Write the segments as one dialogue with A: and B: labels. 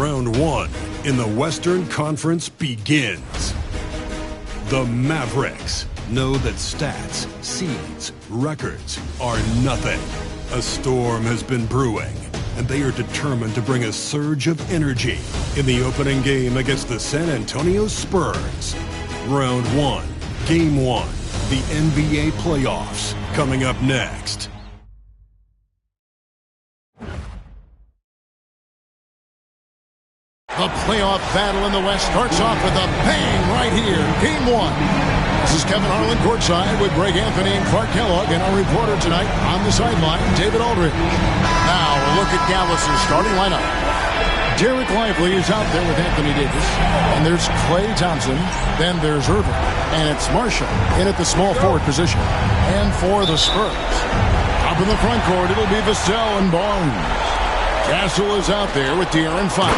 A: Round one in the Western Conference begins. The Mavericks know that stats, seeds, records are nothing. A storm has been brewing, and they are determined to bring a surge of energy in the opening game against the San Antonio Spurs. Round one, Game 1, the NBA playoffs, coming up next.
B: The playoff battle in the West starts off with a bang right here. Game 1. This is Kevin Harlan courtside with Greg Anthony and Clark Kellogg, and our reporter tonight on the sideline, David Aldridge. Now a look at Dallas' starting lineup. Derek Lively is out there with Anthony Davis, and there's Klay Thompson, then there's Irving, and it's Marshall in at the small forward position. And for the Spurs, up in the front court, it'll be Vassell and Barnes. Castle is out there with De'Aaron Fox.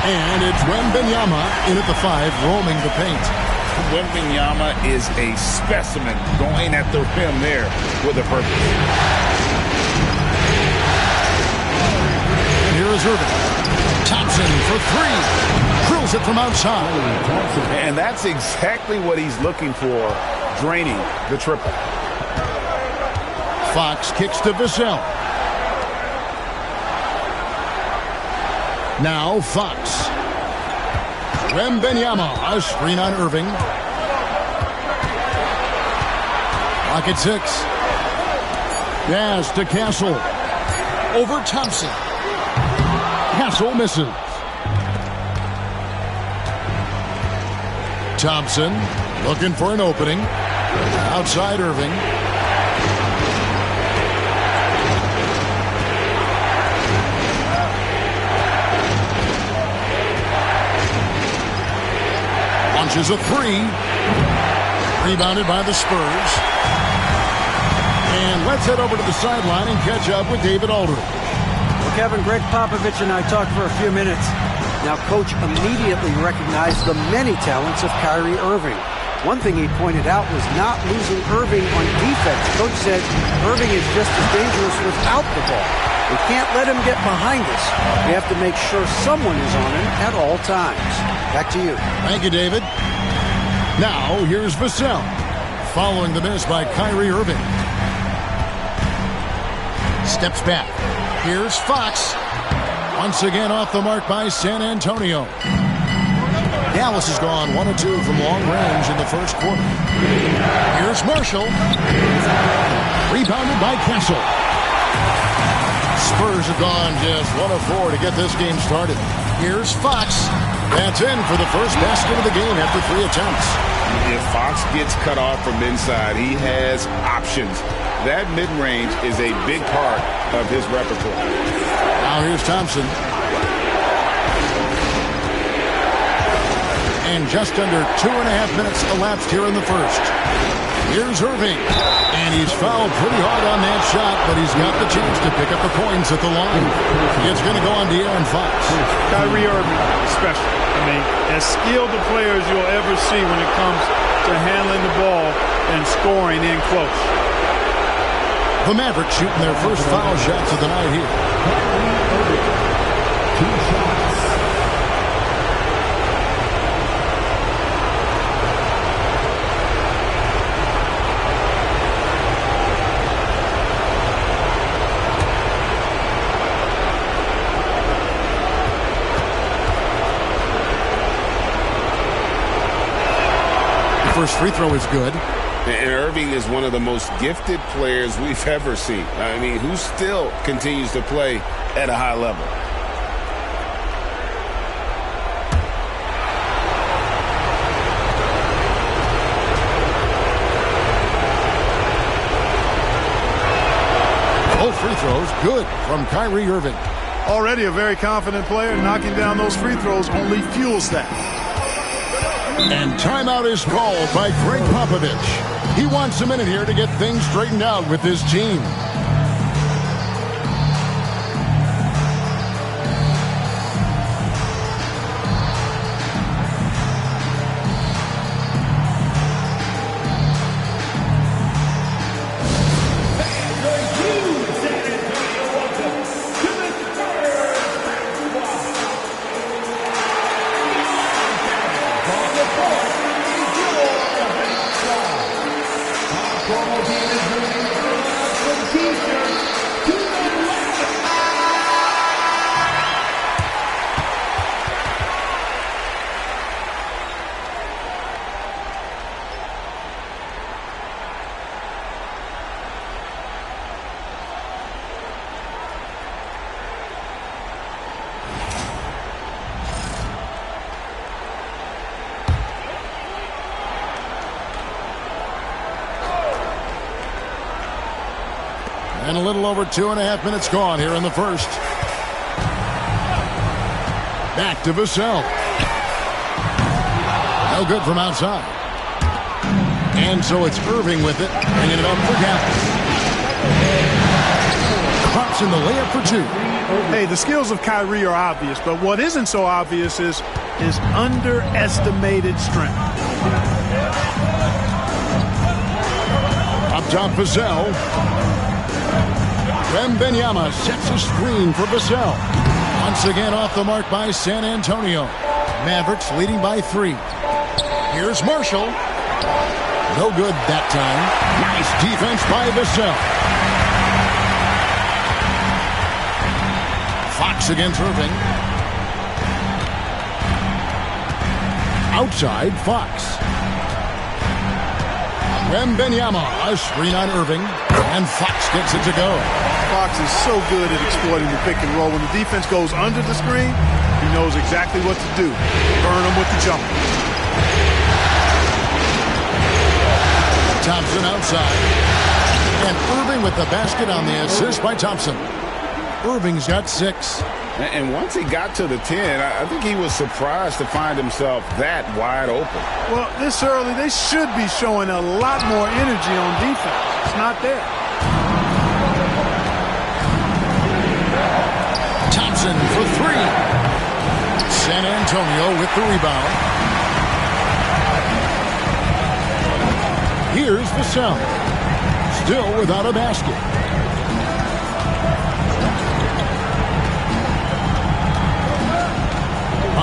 B: And it's Wembanyama in at the 5, roaming the paint.
C: Wembanyama is a specimen going at the rim there with a purpose.
B: And here is Irving. Thompson for 3. Drills it from outside.
C: And that's exactly what he's looking for, draining the triple.
B: Fox kicks to Vassell. Now Fox. Wembanyama, a screen on Irving. Clock at 6. Pass to Castle. Over Thompson. Castle misses. Thompson looking for an opening. Outside Irving. Launches a 3. Rebounded by the Spurs. And let's head over to the sideline and catch up with David Aldridge.
D: Well, Kevin, Greg Popovich and I talked for a few minutes. Now, Coach immediately recognized the many talents of Kyrie Irving. One thing he pointed out was not losing Irving on defense. Coach said Irving is just as dangerous without the ball. We can't let him get behind us. We have to make sure someone is on him at all times. Back to you.
B: Thank you, David. Now, here's Vassell, following the miss by Kyrie Irving. Steps back. Here's Fox. Once again off the mark by San Antonio. Dallas has gone 1 of 2 from long range in the first quarter. Here's Marshall. Rebounded by Castle. Spurs have gone just 1 of 4 to get this game started. Here's Fox. That's in for the first basket of the game after 3 attempts.
C: If Fox gets cut off from inside, he has options. That mid-range is a big part of his repertoire.
B: Now here's Thompson. And just under 2.5 minutes elapsed here in the first. Here's Irving. And he's fouled pretty hard on that shot, but he's got the chance to pick up the points at the line. It's going to go on De'Aaron Fox.
E: Kyrie Irving is special. I mean, as skilled a player as you'll ever see when it comes to handling the ball and scoring in close.
B: The Mavericks shooting their first foul shots of the night here. 2 shots. First free throw is good.
C: And Irving is one of the most gifted players we've ever seen. I mean, who still continues to play at a high level.
B: Both free throws good from Kyrie Irving.
E: Already a very confident player. Knocking down those free throws only fuels that.
B: And timeout is called by Greg Popovich. He wants a minute here to get things straightened out with his team. And a little over 2.5 minutes gone here in the first. Back to Vassell. No good from outside. And so it's Irving with it, bringing it up for Dallas. Thompson the layup for two.
E: Hey, the skills of Kyrie are obvious, but what isn't so obvious is his underestimated strength.
B: Up top, Vassell. Wembanyama sets a screen for Vassell. Once again off the mark by San Antonio. Mavericks leading by 3. Here's Marshall. No good that time. Nice defense by Vassell. Fox against Irving. Outside, Fox. Wembanyama, a screen on Irving, and Fox gets it to go.
E: Fox is so good at exploiting the pick and roll. When the defense goes under the screen, he knows exactly what to do. Burn them with the jumper.
B: Thompson outside. And Irving with the basket on the assist by Thompson. Irving's got 6.
C: And once he got to the 10, I think he was surprised to find himself that wide open.
E: Well, this early, they should be showing a lot more energy on defense. It's not there.
B: Thompson for 3. San Antonio with the rebound. Here's Vassell. Still without a basket.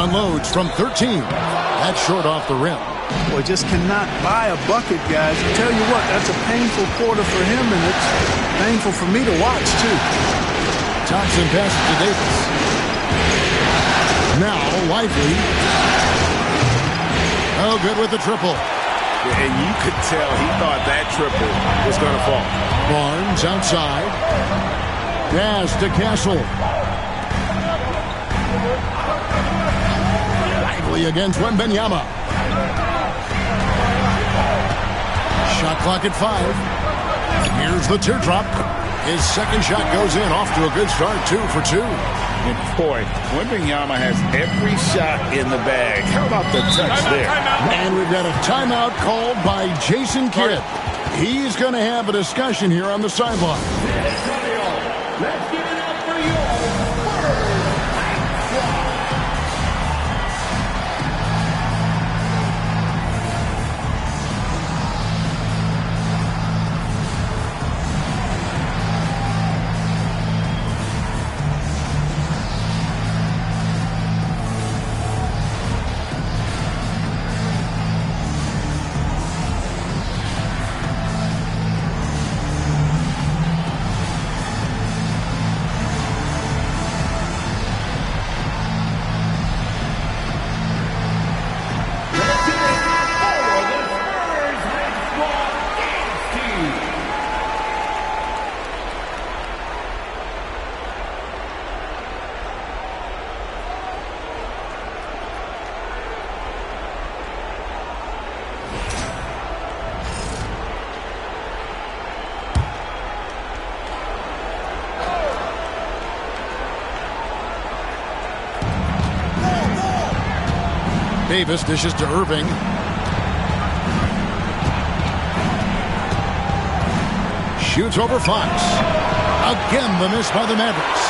B: Unloads from 13. That's short off the rim.
E: Boy, just cannot buy a bucket, guys. I tell you what, that's a painful quarter for him, and it's painful for me to watch, too.
B: Thompson passes to Davis. Now, Lively. Oh, good with the triple.
C: And you could tell he thought that triple was going to fall.
B: Barnes outside. Pass to Castle. Lively against Wembanyama. Shot clock at 5. Here's the teardrop. His second shot goes in, off to a good start, 2 for 2.
C: And boy, Wembanyama has every shot in the bag. How about the touch there?
B: And we've got a timeout called by Jason Kidd. He's going to have a discussion here on the sideline.
F: Let's give it up for you.
B: Davis dishes to Irving. Shoots over Fox. Again, the miss by the Mavericks.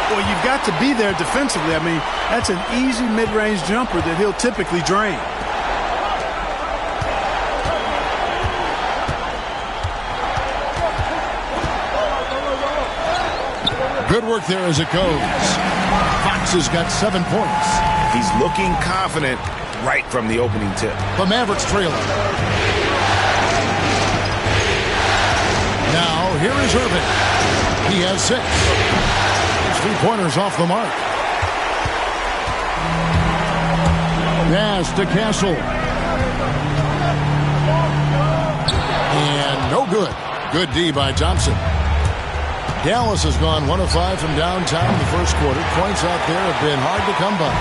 E: Well, you've got to be there defensively. I mean, that's an easy mid-range jumper that he'll typically drain.
B: Good work there as it goes. Fox has got 7 points.
C: He's looking confident right from the opening tip.
B: The Mavericks trailing. Now, here is Irving. He has 6. His 3-pointers off the mark. Pass to Castle. And no good. Good D by Thompson. Dallas has gone 1 of 5 from downtown in the first quarter. Points out there have been hard to come by.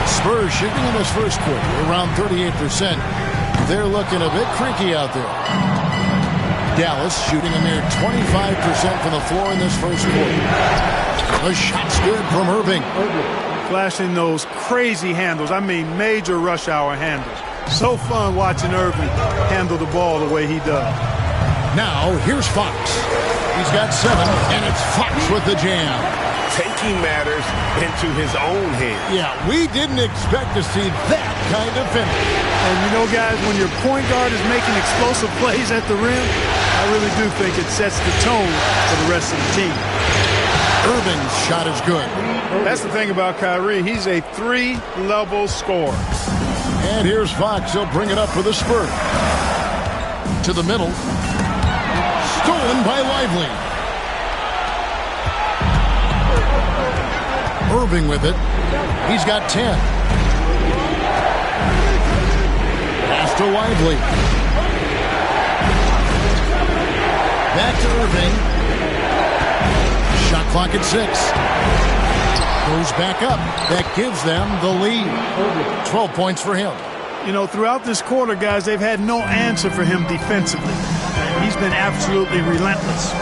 B: Spurs shooting in this first quarter around 38%. They're looking a bit creaky out there. Dallas shooting a mere 25% from the floor in this first quarter. The shot's good from Irving.
E: Flashing those crazy handles. I mean, major rush hour handles. So fun watching Irving handle the ball the way he does.
B: Now, here's Fox. He's got 7, and it's Fox with the jam.
C: Taking matters into his own hands.
B: Yeah, we didn't expect to see that kind of finish.
E: And you know, guys, when your point guard is making explosive plays at the rim, I really do think it sets the tone for the rest of the team.
B: Irving's shot is good.
E: That's the thing about Kyrie. He's a 3-level scorer.
B: And here's Fox. He'll bring it up for the Spurs. To the middle. Stolen by Lively. Irving with it. He's got 10. Pass to Lively. Back to Irving. Shot clock at 6. Goes back up. That gives them the lead. 12 points for him.
E: You know, throughout this quarter, guys, they've had no answer for him defensively. He's been absolutely relentless.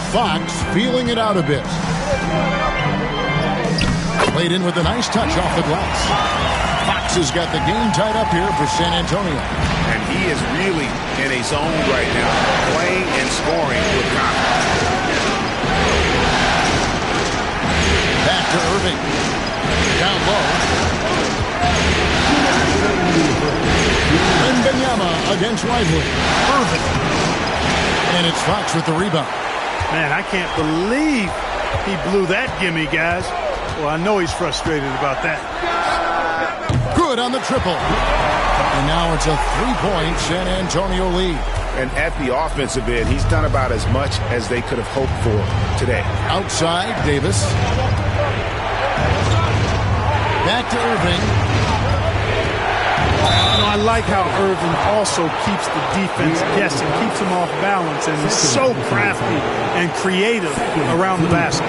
B: Fox feeling it out a bit. Played in with a nice touch off the glass. Fox has got the game tied up here for San Antonio.
C: And he is really in a zone right now, playing and scoring with confidence.
B: Back to Irving. Down low. Wembanyama against Lively. Irving. And it's Fox with the rebound.
E: Man, I can't believe he blew that gimme, guys. Well, I know he's frustrated about that.
B: Good on the triple. And now it's a 3-point San Antonio lead.
C: And at the offensive end, he's done about as much as they could have hoped for today.
B: Outside, Davis. Back to Irving.
E: You know, I like how Irving also keeps the defense guessing, keeps them off balance, and is so crafty and creative around the basket.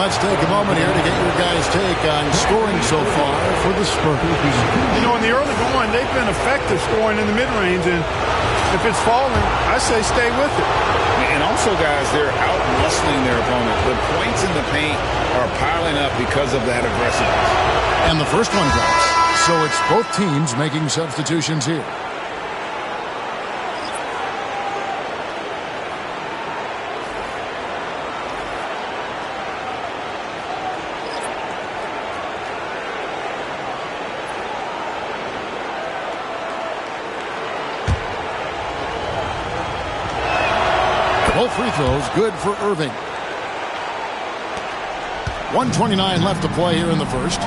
B: Let's take a moment here to get your guys' take on scoring so far for the Spurs.
E: You know, in the early going, they've been effective scoring in the mid-range, and if it's falling, I say stay with it.
C: And also, guys, they're out-muscling their opponent. The points in the paint are piling up because of that aggressiveness.
B: And the first one drops. So it's both teams making substitutions here. Both free throws good for Irving. 1:29 left to play here in the first.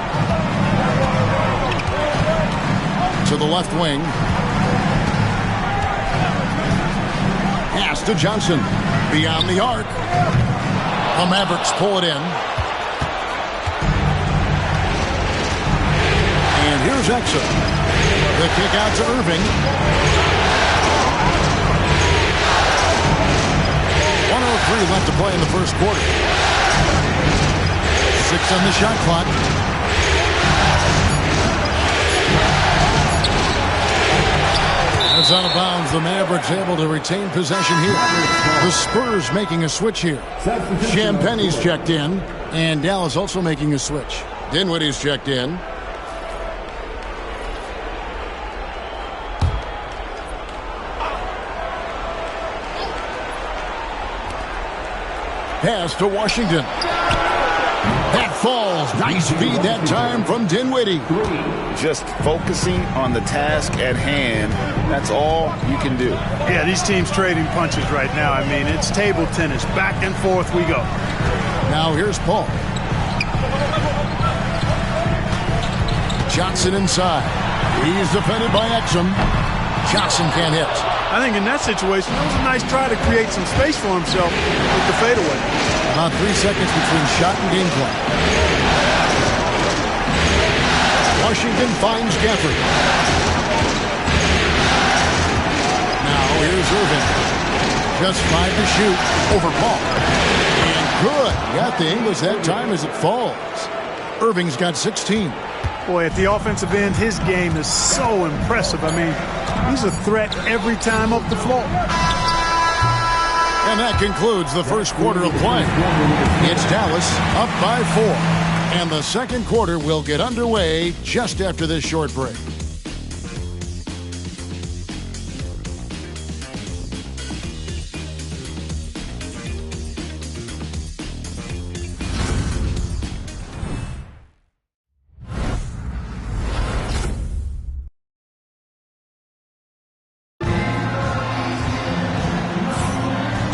B: To the left wing. Pass to Johnson. Beyond the arc. The Mavericks pull it in. And here's Exum. The kick out to Irving. 1:03 left to play in the first quarter. 6 on the shot clock. It's out of bounds. The Mavericks able to retain possession here. The Spurs making a switch here. Champagne's checked in, and Dallas also making a switch. Dinwiddie's checked in. Pass to Washington. That falls. Nice feed that time from Dinwiddie.
C: Just focusing on the task at hand, that's all you can do.
E: Yeah, these teams trading punches right now. I mean, it's table tennis. Back and forth we go.
B: Now here's Paul. Johnson inside. He's defended by Exum. Johnson can't hit.
E: I think in that situation, it was a nice try to create some space for himself with the fadeaway.
B: About 3 seconds between shot and game clock. Washington finds Gafford. Now here's Irving. Just 5 to shoot over Paul. And good. Got the English that time as it falls. Irving's got 16.
E: Boy, at the offensive end, his game is so impressive. I mean, he's a threat every time up the floor.
B: And that concludes the first quarter of play. It's Dallas up by 4. And the second quarter will get underway just after this short break.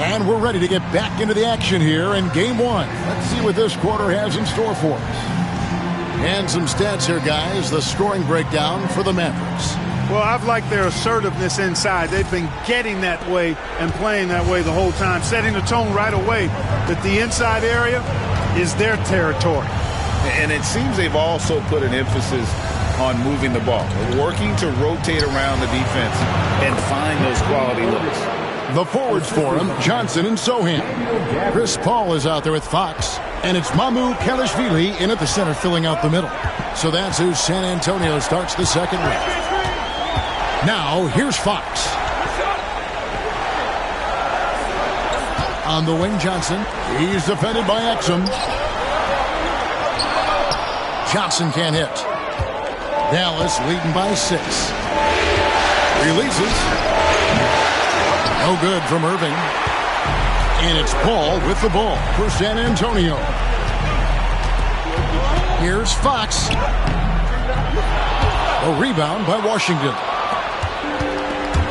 B: And we're ready to get back into the action here in Game 1. Let's see what this quarter has in store for us. And some stats here, guys. The scoring breakdown for the Mavericks.
E: Well, I've liked their assertiveness inside. They've been getting that way and playing that way the whole time, setting the tone right away that the inside area is their territory.
C: And it seems they've also put an emphasis on moving the ball, working to rotate around the defense and find those quality looks.
B: The forwards for him, Johnson and Sohan. Chris Paul is out there with Fox. And it's Mamu Kelishvili in at the center filling out the middle. So that's who San Antonio starts the second with. Now, here's Fox. On the wing, Johnson. He's defended by Exum. Johnson can't hit. Dallas leading by 6. Releases. No good from Irving. And it's Paul with the ball for San Antonio. Here's Fox. A rebound by Washington.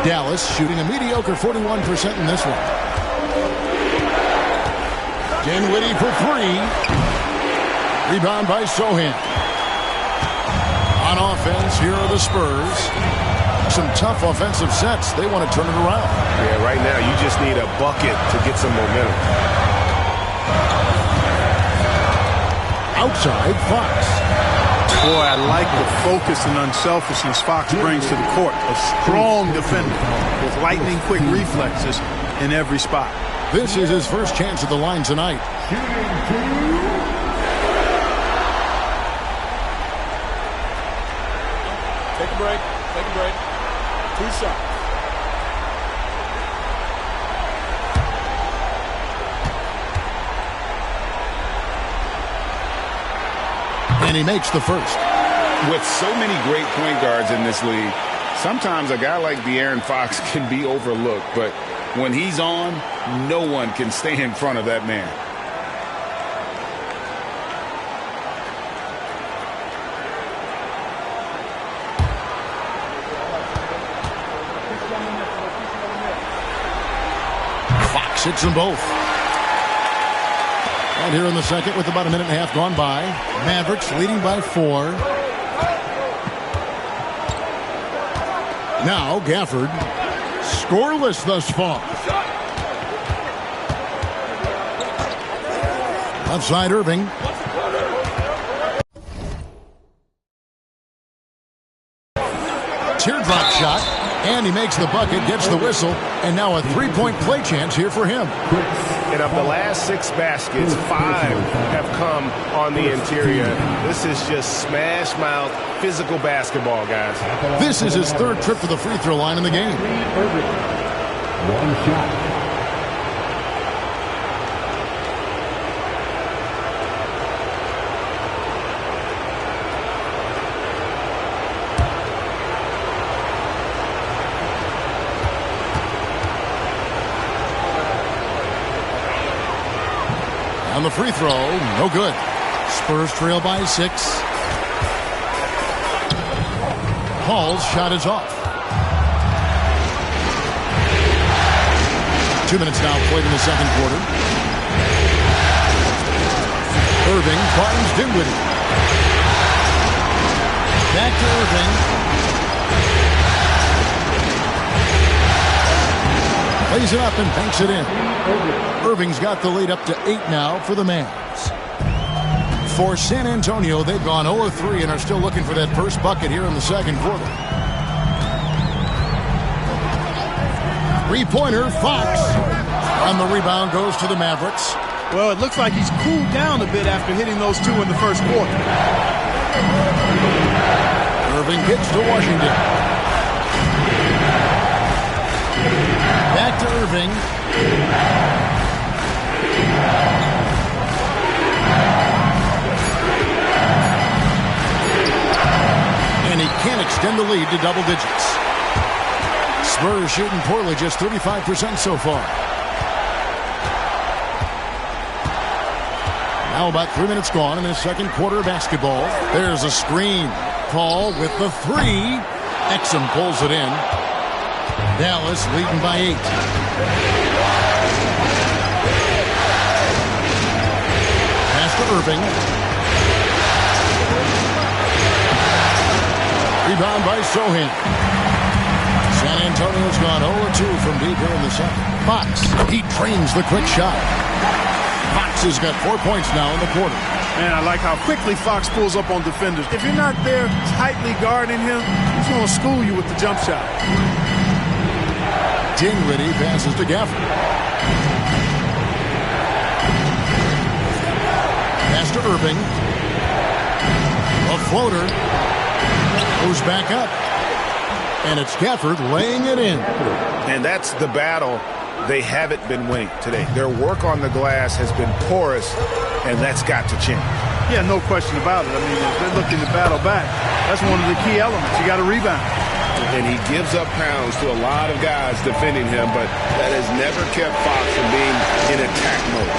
B: Dallas shooting a mediocre 41% in this one. Dinwiddie for 3. Rebound by Sohan. On offense, here are the Spurs. Some tough offensive sets. They want to turn it around.
C: Yeah, right now you just need a bucket to get some momentum.
B: Outside, Fox.
E: Boy, I like the focus and unselfishness Fox brings to the court. A strong defender with lightning-quick reflexes in every spot.
B: This is his first chance at the line tonight.
F: Take a break. Take a break. 2 shots.
B: And he makes the first.
C: With so many great point guards in this league, sometimes a guy like De'Aaron Fox can be overlooked, but when he's on, no one can stay in front of that man.
B: Fox hits them both. And here in the second with about a minute and a half gone by. Mavericks leading by 4. Now Gafford. Scoreless thus far. Outside Irving. Teardrop shot. And he makes the bucket, gets the whistle, and now a three-point play chance here for him.
G: And of the last 6 baskets, 5 have come on the interior. This is just smash-mouth physical basketball, guys.
B: This is his 3rd trip to the free throw line in the game.
F: 1 shot.
B: On the free throw, no good. Spurs trail by 6. Paul's shot is off. 2 minutes now played in the second quarter. Irving finds Dinwiddie. Back to Irving. Lays it up and banks it in. Irving's got the lead up to 8 now for the Mavs. For San Antonio, they've gone 0-3 and are still looking for that first bucket here in the second quarter. 3-pointer, Fox. On the rebound goes to the Mavericks.
E: Well, it looks like he's cooled down a bit after hitting those 2 in the first quarter.
B: Irving gets to Washington. Back to Irving. And he can't extend the lead to double digits. Spurs shooting poorly, just 35% so far. Now about 3 minutes gone in the second quarter of basketball. There's a screen. Paul with the three. Exum pulls it in. Dallas leading by 8. Pass to Irving. Rebound by Sohan. San Antonio's gone 0-2 from deep here in the second. Fox, he drains the quick shot. Fox has got 4 points now in the quarter.
E: Man, I like how quickly Fox pulls up on defenders. If you're not there tightly guarding him, he's going to school you with the jump shot.
B: Dinwiddie passes to Gafford. Pass to Irving. A floater. Goes back up. And it's Gafford laying it in.
C: And that's the battle they haven't been winning today. Their work on the glass has been porous, and that's got to change.
E: Yeah, no question about it. I mean, if they're looking to battle back, that's one of the key elements. You got to rebound.
C: And he gives up pounds to a lot of guys defending him, but that has never kept Fox from being in attack mode.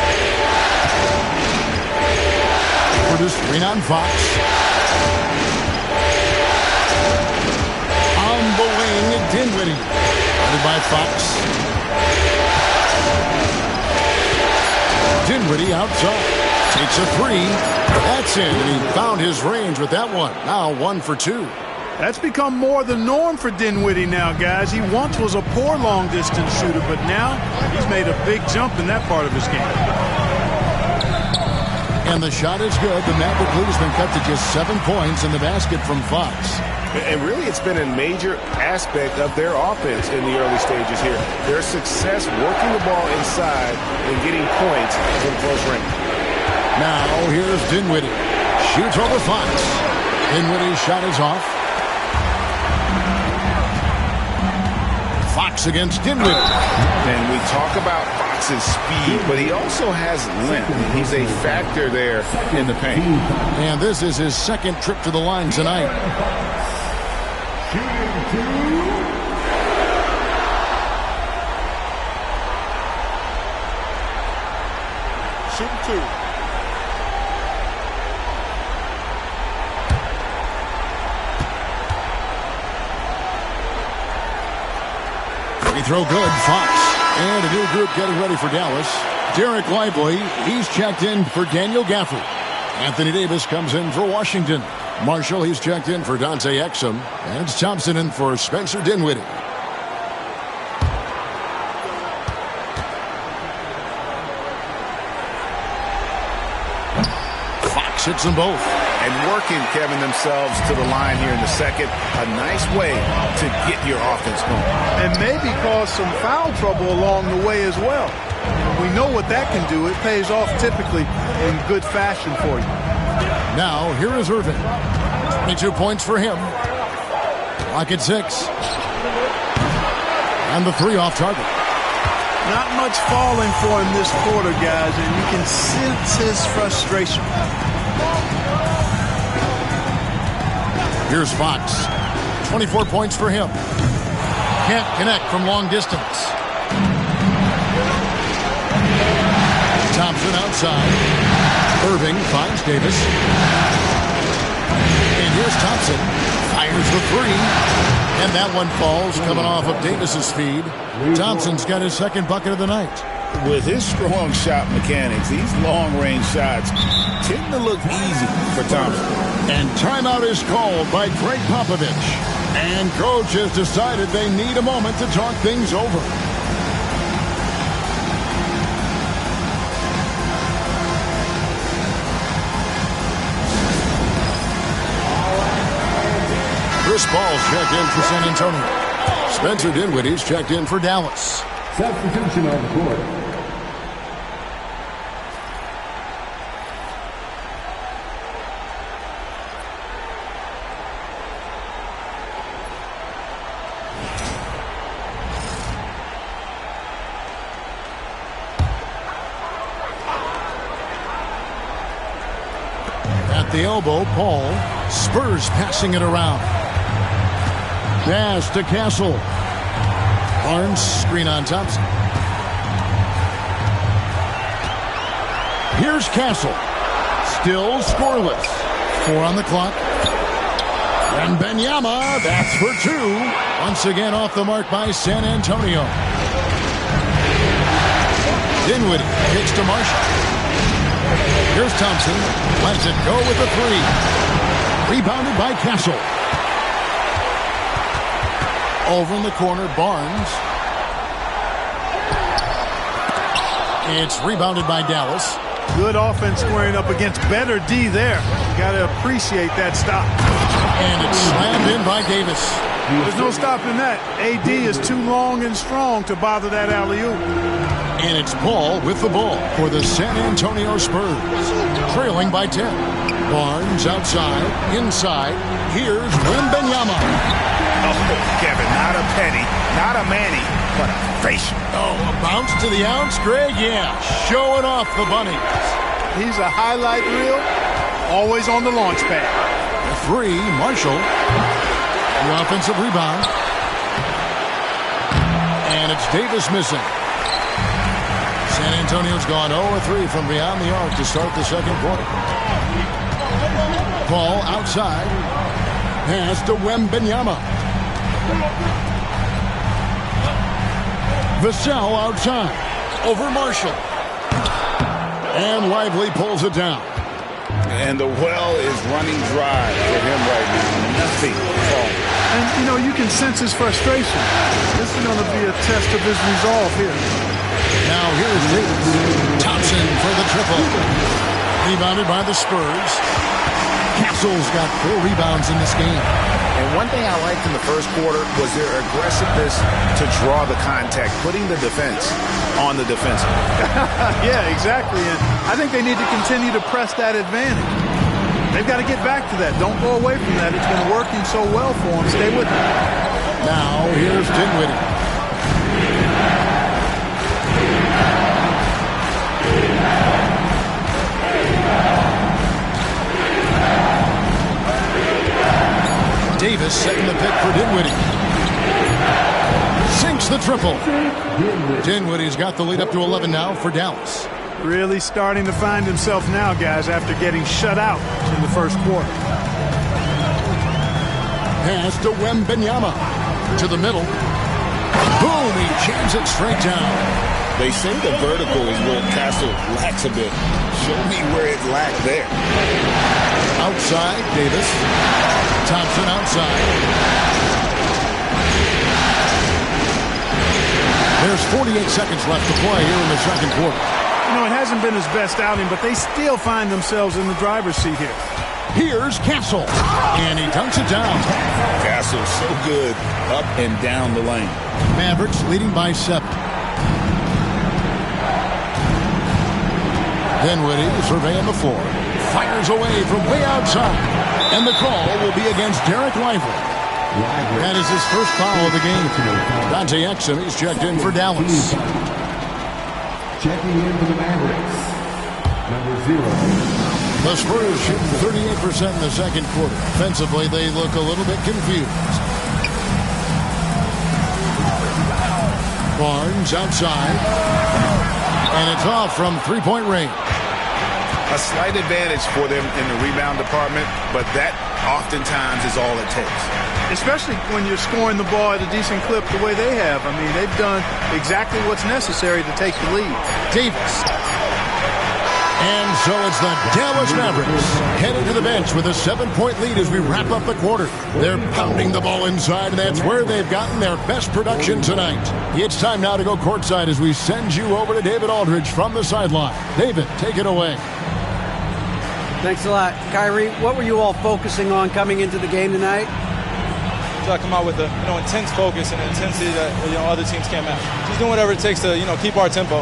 B: For the screen on Fox. On the wing, Dinwiddie. Guarded by Fox. Dinwiddie outside. Takes a three. That's in, and he found his range with that one. Now 1 for 2.
E: That's become more the norm for Dinwiddie now, guys. He once was a poor long-distance shooter, but now he's made a big jump in that part of his game.
B: And the shot is good. The Maverick lead has been cut to just 7 points in the basket from Fox.
C: And really, it's been a major aspect of their offense in the early stages here. Their success working the ball inside and getting points from close range.
B: Now, here's Dinwiddie. Shoots over Fox. Dinwiddie's shot is off. Fox against Dinwiddie.
C: And we talk about Fox's speed, but he also has length. He's a factor there in the paint.
B: And this is his second trip to the line tonight.
F: Shooting 2.
B: Free throw good, Fox. And a new group getting ready for Dallas. Derek Lively, he's checked in for Daniel Gafford. Anthony Davis comes in for Washington. Marshall, he's checked in for Dante Exum. And it's Thompson in for Spencer Dinwiddie. Fox hits them both.
C: And working, Kevin, themselves to the line here in the second. A nice way to get your offense going.
E: And maybe cause some foul trouble along the way as well. We know what that can do. It pays off typically in good fashion for you.
B: Now, here is Irving. 22 points for him. Clock at 6. And the 3 off target.
E: Not much falling for him this quarter, guys, and you can sense his frustration.
B: Here's Fox. 24 points for him. Can't connect from long distance. Thompson outside. Irving finds Davis. And here's Thompson. Fires the 3. And that one falls coming off of Davis's feed. Thompson's got his second bucket of the night.
C: With his strong shot mechanics, these long-range shots tend to look easy for Thompson.
B: And timeout is called by Greg Popovich. And coach has decided they need a moment to talk things over. Chris Paul's checked in for San Antonio. Spencer Dinwiddie's checked in for Dallas.
H: Substitution on the court.
B: at the elbow. Paul. Spurs passing it around. Pass to Castle. Barnes, screen on Thompson. Here's Castle. Still scoreless. 4 on the clock. And Benyama, that's for 2. Once again off the mark by San Antonio. Dinwiddie kicks to Marshall. Here's Thompson. Lets it go with the 3. Rebounded by Castle. Over in the corner, Barnes. It's rebounded by Dallas.
E: Good offense squaring up against better D there. You got to appreciate that stop.
B: And it's slammed in by Davis.
E: There's no stopping that. AD is too long and strong to bother that alley-oop.
B: And it's Paul with the ball for the San Antonio Spurs. Trailing by 10. Barnes outside, inside. Here's Wembanyama.
C: Oh, Kevin, not a penny, not a Manny, but a facial.
B: Oh, a bounce to the ounce, Greg? Yeah, showing off the bunny.
E: He's a highlight reel, always on the launch pad.
B: The 3, Marshall. The offensive rebound. And it's Davis missing. San Antonio's gone 0-3 from beyond the arc to start the second quarter. Paul outside. Pass to Wembanyama. Vassell outside. Over Marshall. And Lively pulls it down.
C: And the well is running dry for him right now. Nothing falling.
E: And, you know, you can sense his frustration. This is going to be a test of his resolve here.
B: Now here's Davis. Thompson for the triple. Rebounded by the Spurs. Castle's got 4 rebounds in this game.
C: And one thing I liked in the first quarter was their aggressiveness to draw the contact, putting the defense on the defensive.
E: Yeah, exactly. And I think they need to continue to press that advantage. They've got to get back to that. Don't go away from that. It's been working so well for them. Stay with it.
B: Now here's Dinwiddie. Davis setting the pick for Dinwiddie. Sinks the triple. Dinwiddie's got the lead up to 11 now for Dallas.
E: Really starting to find himself now, guys, after getting shut out in the first quarter.
B: Pass to Wembanyama. To the middle. Boom! He jams it straight down.
C: They say the vertical is where Castle lacks a bit. Show me where it lacked there.
B: Outside, Davis. Thompson outside. There's 48 seconds left to play here in the second quarter.
E: You know, it hasn't been his best outing, but they still find themselves in the driver's seat here.
B: Here's Castle. And he dunks it down.
C: Castle so good up and down the lane.
B: Mavericks leading by 7. Dinwiddie surveying the floor. Fires away from way outside. And the call will be against Derek Lively. That is his first foul of the game. Dante Exum, he's checked in for Dallas.
H: Checking in for the Mavericks, number 0.
B: The Spurs shooting 38% in the second quarter. Offensively, they look a little bit confused. Barnes outside. And it's off from three-point range.
C: A slight advantage for them in the rebound department, but that oftentimes is all it takes.
E: Especially when you're scoring the ball at a decent clip the way they have. I mean, they've done exactly what's necessary to take the lead.
B: Davis. And so it's the Dallas Mavericks headed to the bench with a 7-point lead as we wrap up the quarter. They're pounding the ball inside, and that's where they've gotten their best production tonight. It's time now to go courtside as we send you over to David Aldridge from the sideline. David, take it away.
D: Thanks a lot. Kyrie, what were you all focusing on coming into the game tonight?
F: Try to come out with a intense focus and intensity that other teams can't match. Just doing whatever it takes to keep our tempo.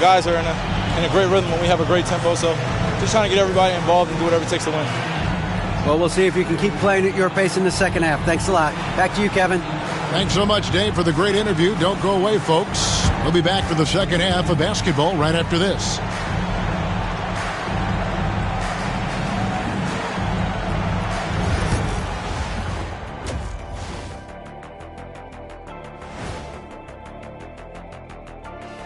F: Guys are in a great rhythm when we have a great tempo, so just trying to get everybody involved and do whatever it takes to win.
D: Well, we'll see if you can keep playing at your pace in the second half. Thanks a lot. Back to you, Kevin.
B: Thanks so much, Dave, for the great interview. Don't go away, folks. We'll be back for the second half of basketball right after this.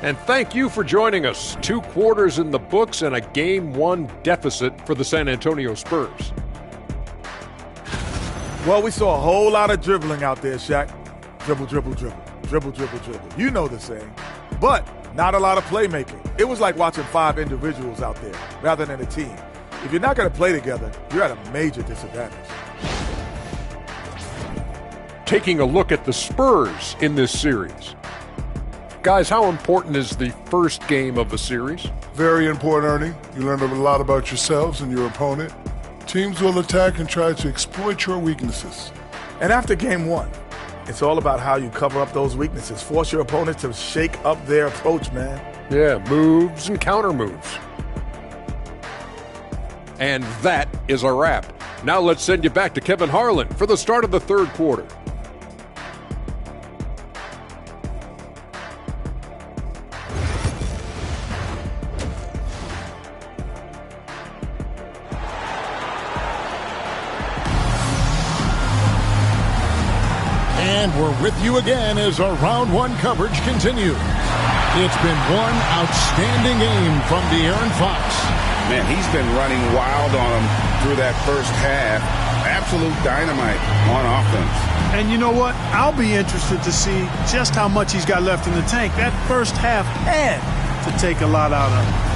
I: And thank you for joining us. 2 quarters in the books and a Game 1 deficit for the San Antonio Spurs.
J: Well, we saw a whole lot of dribbling out there, Shaq. Dribble, dribble, dribble. Dribble, dribble, dribble. You know the saying. But not a lot of playmaking. It was like watching 5 individuals out there rather than a team. If you're not going to play together, you're at a major disadvantage.
I: Taking a look at the Spurs in this series. Guys, how important is the first game of the series?
K: Very important, Ernie. You learn a lot about yourselves and your opponent. Teams will attack and try to exploit your weaknesses.
J: And after game 1, it's all about how you cover up those weaknesses. Force your opponent to shake up their approach, man.
I: Yeah, moves and counter moves. And that is a wrap. Now let's send you back to Kevin Harlan for the start of the 3rd quarter.
B: And we're with you again as our round 1 coverage continues. It's been one outstanding game from De'Aaron Fox.
C: Man, he's been running wild on him through that first half. Absolute dynamite on offense.
E: And you know what? I'll be interested to see just how much he's got left in the tank. That first half had to take a lot out of him.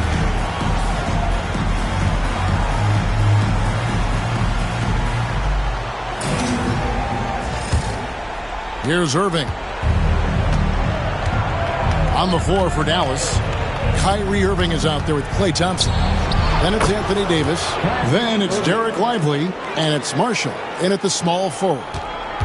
B: Here's Irving. On the floor for Dallas. Kyrie Irving is out there with Klay Thompson. Then it's Anthony Davis. Then it's Derek Lively. And it's Marshall in at the small forward.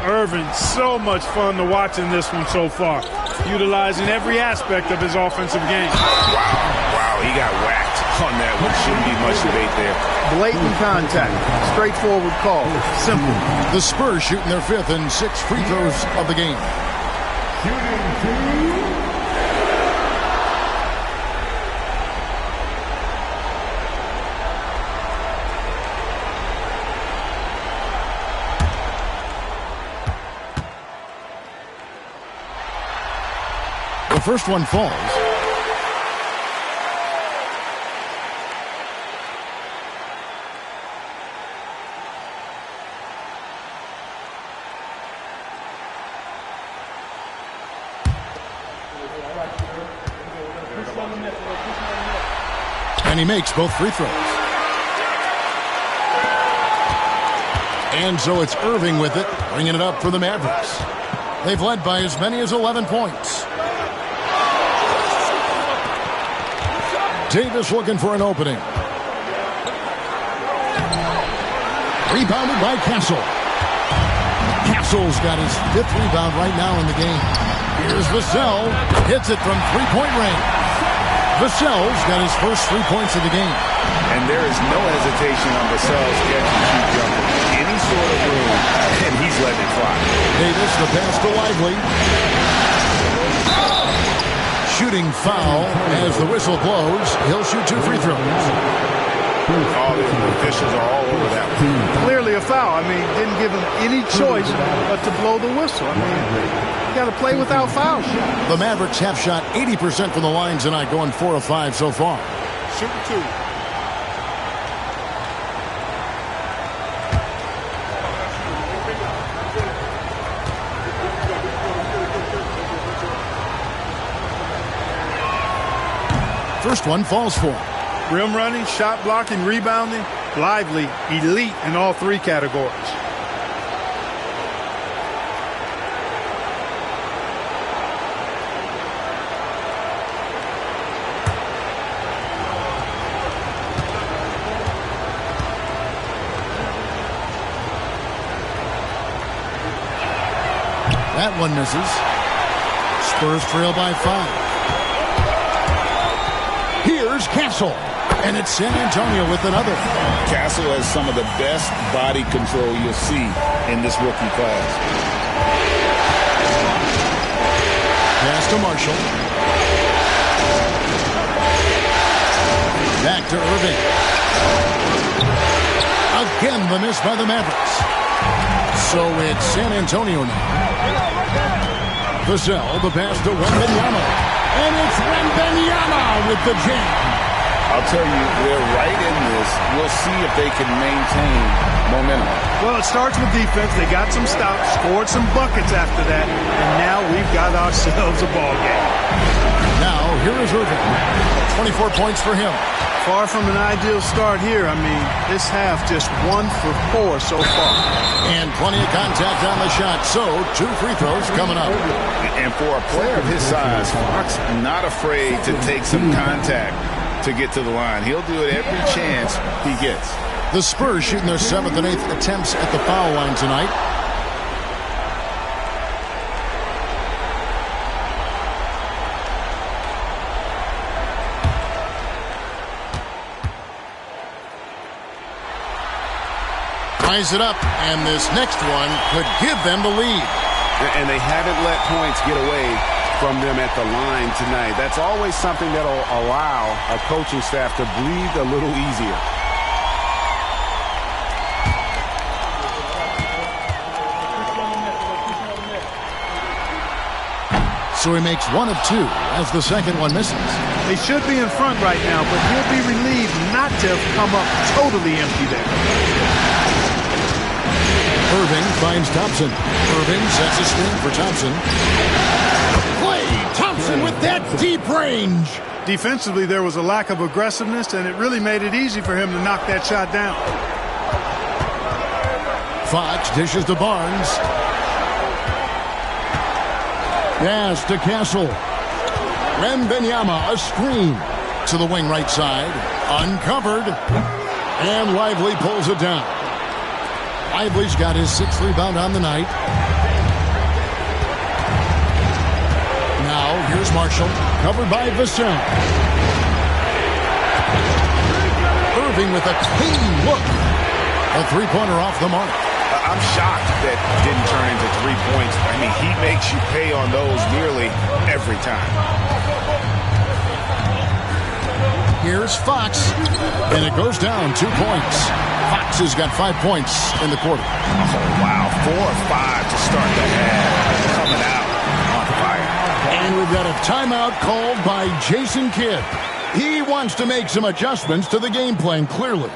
E: Irving, so much fun to watch in this one so far. Utilizing every aspect of his offensive game.
C: Wow, he got whacked on that one. Shouldn't be much debate there.
L: Blatant contact. Straightforward call. Simple.
B: The Spurs shooting their 5th and 6th free throws of the game. The first one falls. And he makes both free throws. And so it's Irving with it, bringing it up for the Mavericks. They've led by as many as 11 points. Davis looking for an opening. Rebounded by Castle. Castle's got his 5th rebound right now in the game. Here's Vassell. Hits it from 3-point range. Vassell's got his first 3 points of the game.
C: And there is no hesitation on Vassell's catch-and-shoot jumper. Any sort of room, and he's letting it fly.
B: Davis, the pass to Lively. Shooting foul as the whistle blows. He'll shoot 2 free throws.
C: All the officials are all over that one.
E: Clearly a foul. I mean, didn't give him any choice but to blow the whistle. I mean, you got to play without fouls.
B: The Mavericks have shot 80% from the line tonight, going 4 of 5 so far.
E: Shooting 2.
B: First one falls for him.
E: Rim running, shot blocking, rebounding, Lively, elite in all 3 categories.
B: That one misses. Spurs trail by 5. Here's Castle. And it's San Antonio with another.
C: Castle has some of the best body control you'll see in this rookie class.
B: Pass to Marshall. Back to Irving. Again, the miss by the Mavericks. So it's San Antonio now. Vassell, the pass to Wembanyama. And it's Wembanyama with the jam.
C: I'll tell you, they're right in this. We'll see if they can maintain momentum.
E: Well, it starts with defense. They got some stops, scored some buckets after that, and now we've got ourselves a ball game.
B: Now, here is Irving. 24 points for him.
E: Far from an ideal start here. I mean, this half just 1 for 4 so far.
B: And plenty of contact on the shot, so 2 free throws coming up.
C: And for a player of his size, Fox not afraid to take some contact to get to the line. He'll do it every chance he gets.
B: The Spurs shooting their 7th and 8th attempts at the foul line tonight. Ties it up, and this next one could give them the lead.
G: And they haven't let points get away from them at the line tonight. That's always something that'll allow a coaching staff to breathe a little easier.
B: So he makes 1 of 2 as the second one misses.
E: They should be in front right now, but he'll be relieved not to have come up totally empty there.
B: Irving finds Thompson. Irving sets a screen for Thompson. Thompson with that deep range.
E: Defensively, there was a lack of aggressiveness, and it really made it easy for him to knock that shot down.
B: Fox dishes to Barnes. Yes, to Castle. Wembanyama, a screen to the wing right side. Uncovered. And Lively pulls it down. Lively's got his 6th rebound on the night. Now, here's Marshall, covered by Vassell. Irving with a clean look. A three-pointer off the mark.
C: I'm shocked that didn't turn into 3 points. I mean, he makes you pay on those nearly every time.
B: Here's Fox, and it goes down 2 points. Fox has got 5 points in the quarter.
C: Oh, wow, 4 or 5 to start the half. Coming out on fire.
B: And we've got a timeout called by Jason Kidd. He wants to make some adjustments to the game plan, clearly.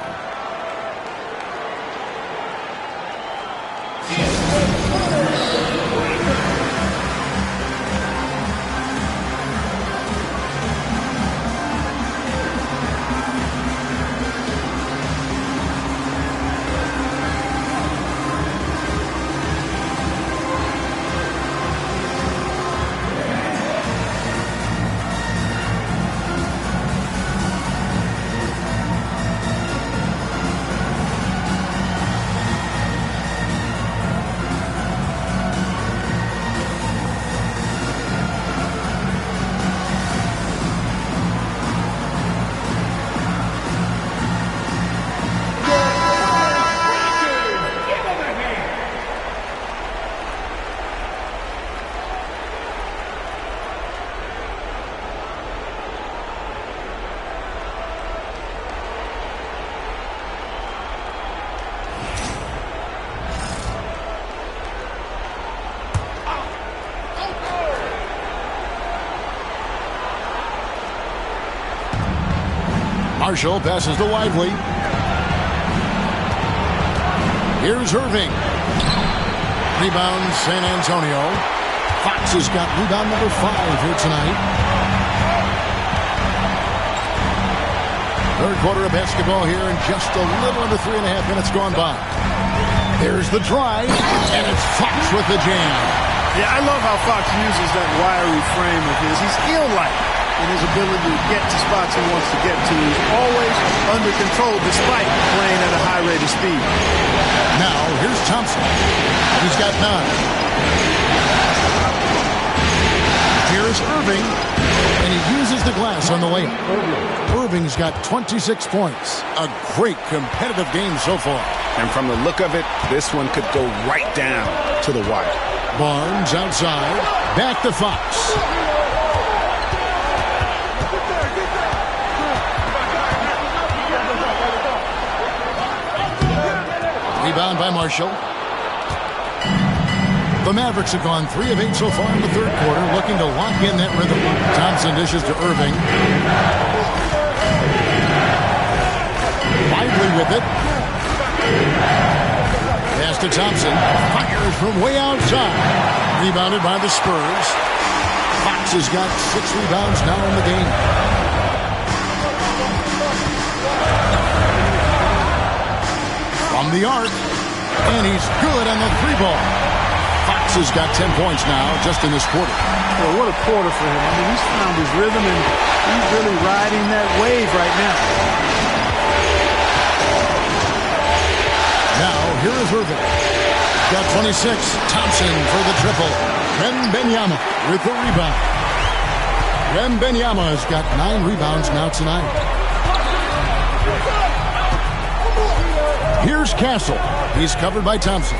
B: Marshall passes to Lively. Here's Irving. Rebound San Antonio. Fox has got rebound number 5 here tonight. Third quarter of basketball here, and just a little under 3.5 minutes gone by. There's the drive, and it's Fox with the jam.
E: Yeah, I love how Fox uses that wiry frame of his. He's skill-like in his ability to get to spots he wants to get to. He's always under control despite playing at a high rate of speed.
B: Now, here's Thompson. He's got 9. Here's Irving, and he uses the glass on the layup. Irving's got 26 points. A great competitive game so far.
C: And from the look of it, this one could go right down to the wire.
B: Barnes outside. Back to Fox. Rebound by Marshall. The Mavericks have gone 3 of 8 so far in the third quarter, looking to lock in that rhythm. Thompson dishes to Irving. Lively with it. Pass to Thompson. Fires from way outside. Rebounded by the Spurs. Fox has got 6 rebounds now in the game. From the arc. And he's good on the 3-ball. Fox has got 10 points now just in this quarter.
E: Well, what a quarter for him. I mean, he's found his rhythm, and he's really riding that wave right now.
B: Now, here is Irving. Got 26. Thompson for the triple. Wembanyama with the rebound. Wembanyama has got 9 rebounds now tonight. Here's Castle. He's covered by Thompson.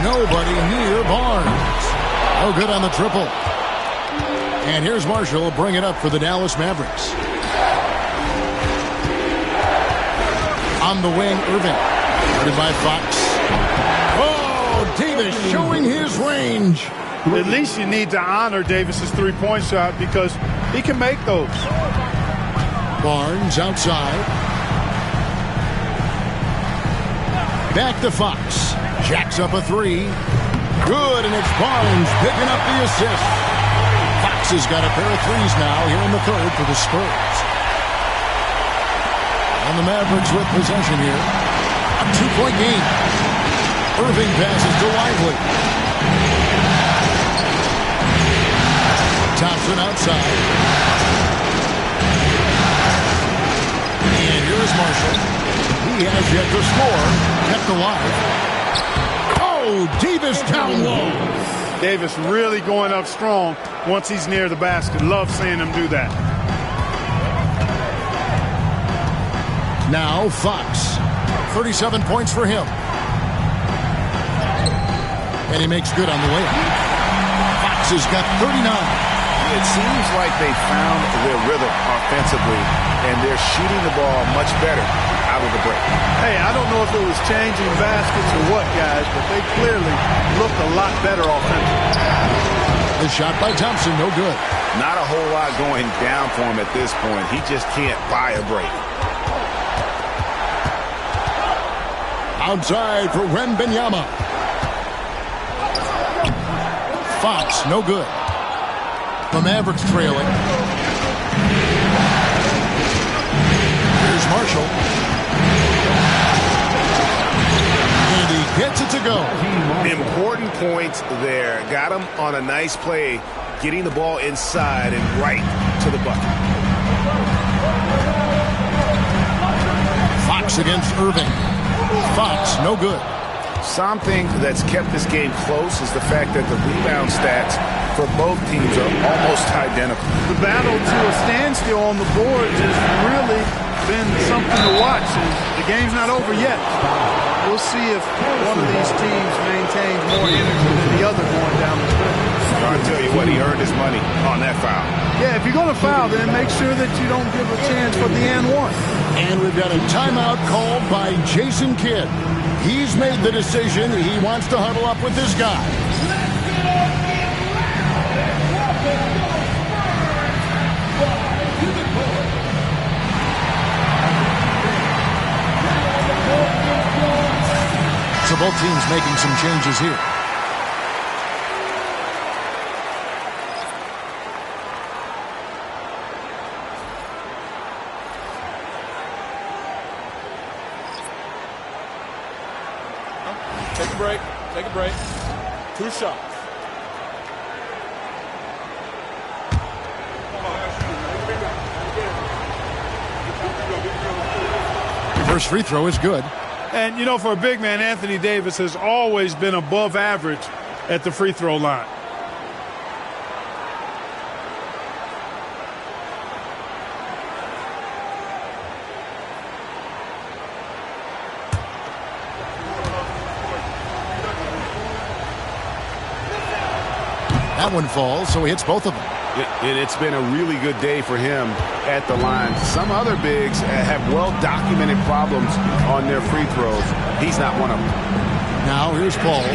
B: Nobody near Barnes. No good on the triple. And here's Marshall. Bring it up for the Dallas Mavericks. On the wing, Irving. Guarded by Fox. Oh, Davis showing his range.
E: At least you need to honor Davis's three-point shot because he can make those.
B: Barnes outside. Back to Fox. Jacks up a 3. Good, and it's Barnes picking up the assist. Fox has got a pair of 3s now here in the third for the Spurs. And the Mavericks with possession here. A 2-point game. Irving passes to Lively. Thompson outside. And here's Marshall. He has yet to score. Kept alive. Oh, Davis down low.
E: Davis really going up strong once he's near the basket. Love seeing him do that.
B: Now Fox. 37 points for him. And he makes good on the way. Fox has got 39.
C: It seems like they found their rhythm offensively, and they're shooting the ball much better out of the break.
E: Hey, I don't know if it was changing baskets or what, guys, but they clearly looked a lot better offensively.
B: The shot by Thompson, no good.
C: Not a whole lot going down for him at this point. He just can't buy a break.
B: Outside for Wembanyama. Fox, no good. The Mavericks trailing. Here's Marshall. And he gets it to go.
C: Important points there. Got him on a nice play, getting the ball inside and right to the bucket.
B: Fox against Irving. Fox, no good.
C: Something that's kept this game close is the fact that the rebound stats for both teams are almost identical.
E: The battle to a standstill on the boards has really been something to watch, and the game's not over yet. We'll see if one of these teams maintains more energy than the other going down the stretch.
C: I'll tell you what, he earned his money on that foul.
E: Yeah, if you're going to foul, then make sure that you don't give a chance for the and one.
B: And we've got a timeout called by Jason Kidd. He's made the decision. He wants to huddle up with this guy. So both teams making some changes here.
F: Take a break. 2 shots.
B: First free throw is good.
E: And, you know, for a big man, Anthony Davis has always been above average at the free throw line.
B: That one falls, so he hits both of them.
C: And it's been a really good day for him at the line. Some other bigs have well-documented problems on their free throws. He's not one of them.
B: Now here's Paul.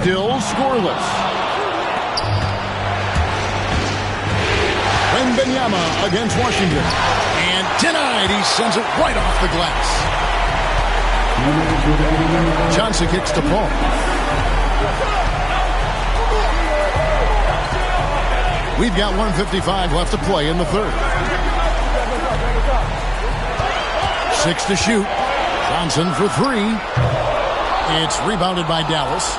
B: Still scoreless. Wembanyama against Washington. And denied. He sends it right off the glass. Johnson kicks to Paul. We've got 1:55 left to play in the third. 6 to shoot. Johnson for 3. It's rebounded by Dallas.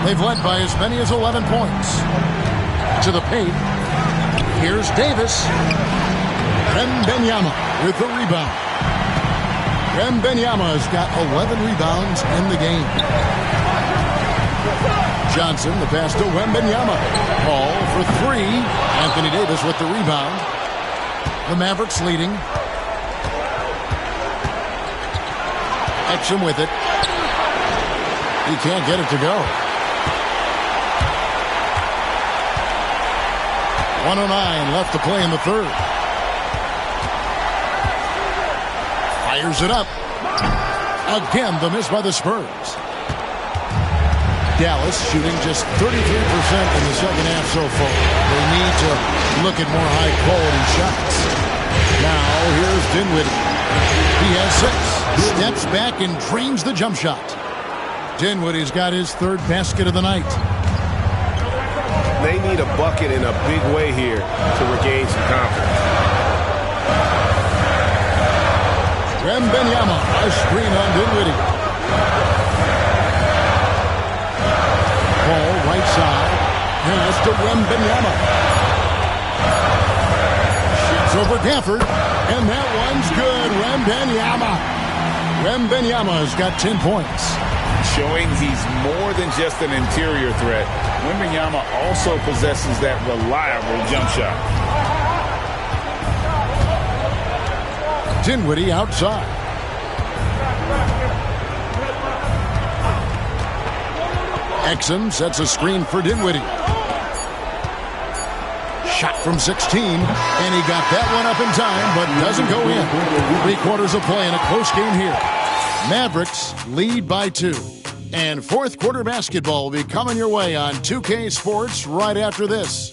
B: They've led by as many as 11 points. To the paint. Here's Davis. Wembanyama with the rebound. Wembanyama's got 11 rebounds in the game. Johnson, the pass to Wembanyama. Paul for 3. Anthony Davis with the rebound. The Mavericks leading. Exum with it. He can't get it to go. 1:09 left to play in the third. Fires it up. Again, the miss by the Spurs. Dallas shooting just 33% in the second half so far. They need to look at more high-quality shots. Now, here's Dinwiddie. He has 6. Steps back and drains the jump shot. Dinwiddie's got his third basket of the night.
G: They need a bucket in a big way here to regain some confidence.
B: Wembanyama, a screen on Dinwiddie. Paul, right side. Pass to Wembanyama. Shoots over Gafford, and that one's good. Wembanyama's got 10 points.
C: Showing he's more than just an interior threat. Wembanyama also possesses that reliable jump shot.
B: Dinwiddie outside. Exum sets a screen for Dinwiddie. Shot from 16, and he got that one up in time, but doesn't go in. 3/4 of play in a close game here. Mavericks lead by 2. And fourth quarter basketball will be coming your way on 2K Sports right after this.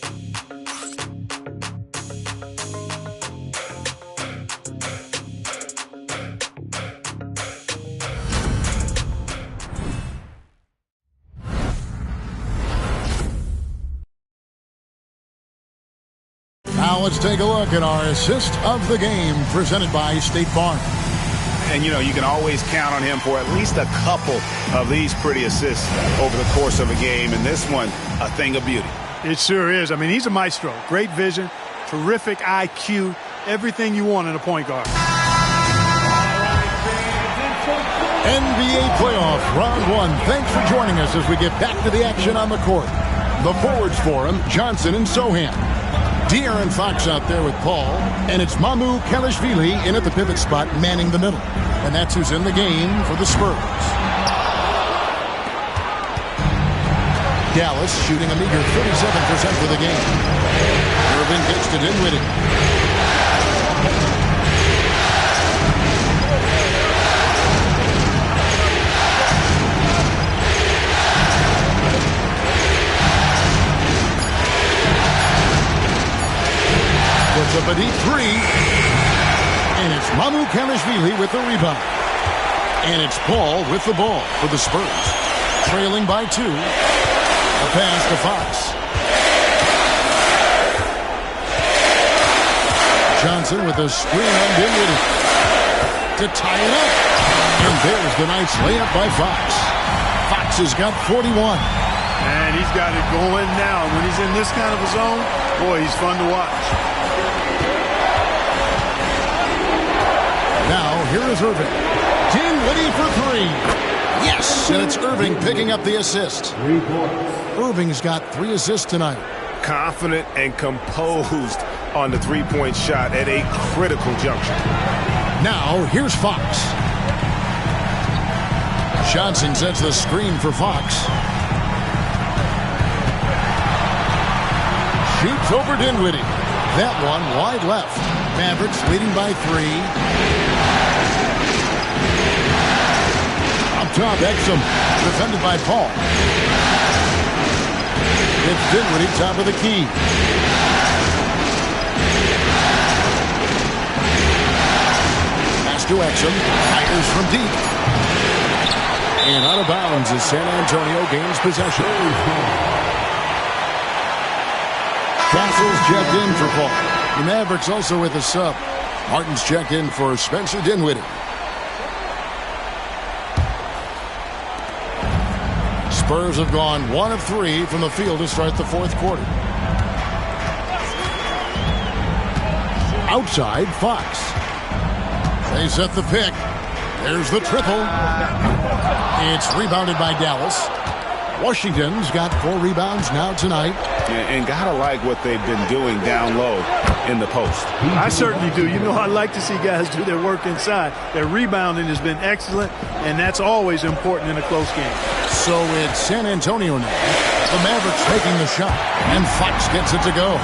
B: Now let's take a look at our assist of the game presented by State Farm.
C: And, you know, you can always count on him for at least a couple of these pretty assists over the course of a game. And this one, a thing of beauty.
E: It sure is. I mean, he's a maestro. Great vision, terrific IQ, everything you want in a point guard.
B: NBA playoff round 1. Thanks for joining us as we get back to the action on the court. The forwards for him, Johnson and Sohan. De'Aaron Fox out there with Paul, and it's Mamu Kelishvili in at the pivot spot, manning the middle. And that's who's in the game for the Spurs. Dallas shooting a meager 37% for the game. Irving gets to Dinwiddie. Puts up a deep 3. And it's Mamu Kelishvili with the rebound. And it's Paul with the ball for the Spurs. Trailing by 2. A pass to Fox. Johnson with a screen on Dinwiddie. To tie it up. And there's the nice layup by Fox. Fox has got 41.
E: And he's got it going now. When he's in this kind of a zone, boy, he's fun to watch.
B: Now, here is Irving. Dinwiddie for 3. Yes, and it's Irving picking up the assist. Irving's got 3 assists tonight.
G: Confident and composed on the three-point shot at a critical juncture.
B: Now, here's Fox. Johnson sets the screen for Fox. Shoots over Dinwiddie. That one wide left. Mavericks leading by 3. Up top, Exum, defended by Paul. It's Dinwiddie, top of the key. Pass to Exum. Fires from deep. And out of bounds as San Antonio gains possession. Castle's checked in for Paul. The Mavericks also with a sub. Martin's checked in for Spencer Dinwiddie. Spurs have gone 1 of 3 from the field to start the fourth quarter. Outside, Fox. They set the pick. There's the triple. It's rebounded by Dallas. Washington's got 4 rebounds now tonight.
C: And gotta like what they've been doing down low in the post.
E: I certainly do. You know, I like to see guys do their work inside. Their rebounding has been excellent, and that's always important in a close game.
B: So it's San Antonio now. The Mavericks taking the shot, and Fox gets it to go.